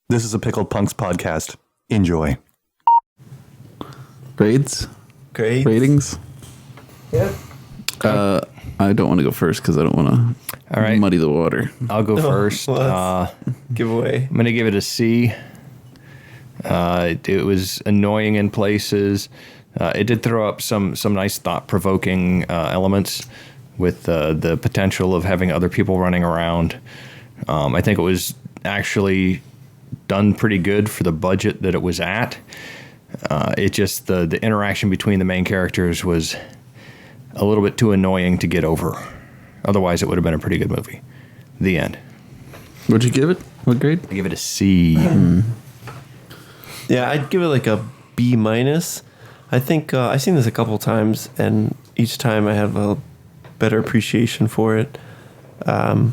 This is a Pickled Punks podcast. Enjoy. Grades? Grades? Ratings? Yep. I don't want to go first because I don't want to muddy the water. I'll go first. Giveaway. I'm going to give it a C. It was annoying in places. It did throw up some nice thought-provoking elements with the potential of having other people running around. I think it was actually done pretty good for the budget that it was at. It just, the interaction between the main characters was a little bit too annoying to get over. Otherwise, it would have been a pretty good movie. The end. What'd you give it? What grade? I give it a C. Yeah, I'd give it like a B minus. I think I've seen this a couple times, and each time I have a better appreciation for it. I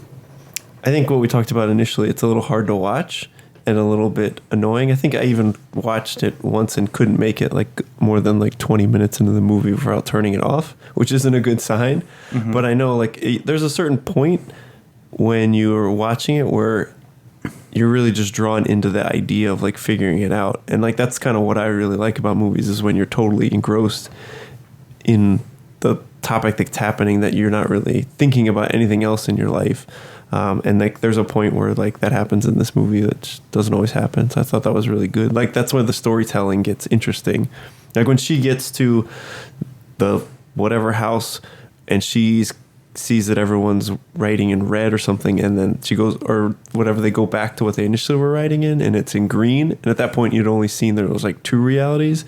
think what we talked about initially, it's a little hard to watch and a little bit annoying. I think I even watched it once and couldn't make it like more than like 20 minutes into the movie without turning it off, which isn't a good sign. Mm-hmm. But I know like there's a certain point when you're watching it where you're really just drawn into the idea of like figuring it out. And like that's kind of what I really like about movies is when you're totally engrossed in the topic that's happening that you're not really thinking about anything else in your life. And like there's a point where like that happens in this movie that just doesn't always happen. So I thought that was really good. Like that's where the storytelling gets interesting. Like when she gets to the whatever house and she sees that everyone's writing in red or something, and then she goes or whatever, they go back to what they initially were writing in, and it's in green. And at that point you'd only seen there was like two realities,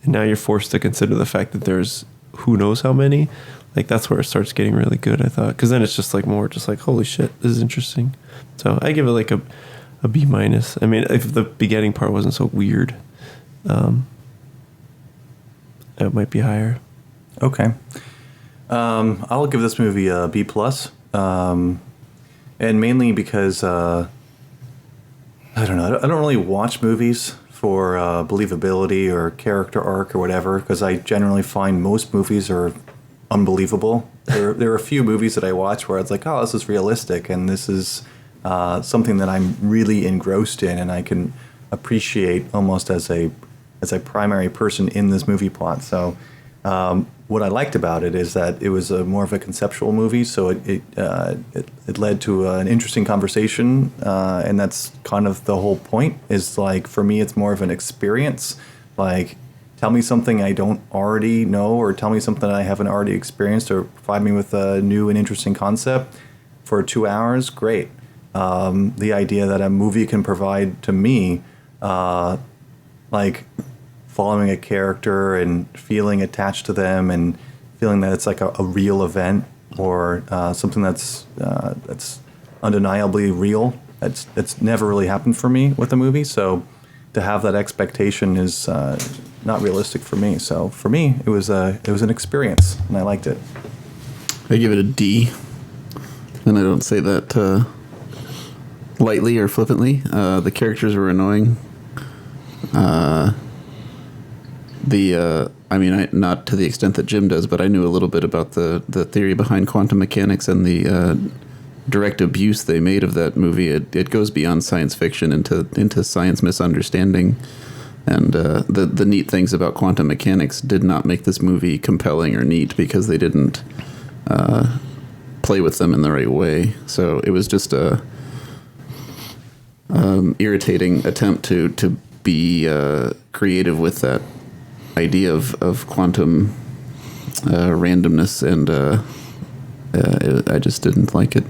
and now you're forced to consider the fact that there's who knows how many. Like that's where it starts getting really good, I thought, because then it's just like more just like holy shit, this is interesting. So I give it like a B minus. I mean, if the beginning part wasn't so weird, it might be higher. Okay. I'll give this movie a B plus, and mainly because I don't know. I don't really watch movies for believability or character arc or whatever, because I generally find most movies are unbelievable. There are a few movies that I watch where it's like, oh, this is realistic, and this is something that I'm really engrossed in, and I can appreciate almost as a primary person in this movie plot. So what I liked about it is that it was more of a conceptual movie, so it led to an interesting conversation, and that's kind of the whole point. Is like for me, it's more of an experience. Like, tell me something I don't already know, or tell me something I haven't already experienced, or provide me with a new and interesting concept for 2 hours. Great. The idea that a movie can provide to me, like following a character and feeling attached to them and feeling that it's like a real event, or something that's undeniably real. It's never really happened for me with a movie. So to have that expectation is not realistic for me. So for me, it was an experience, and I liked it. I give it a D, and I don't say that lightly or flippantly. The characters were annoying. I mean, not to the extent that Jim does, but I knew a little bit about the theory behind quantum mechanics and the direct abuse they made of that movie. It goes beyond science fiction into science misunderstanding. And the neat things about quantum mechanics did not make this movie compelling or neat because they didn't play with them in the right way. So it was just a irritating attempt to be creative with that idea of quantum randomness, and I just didn't like it.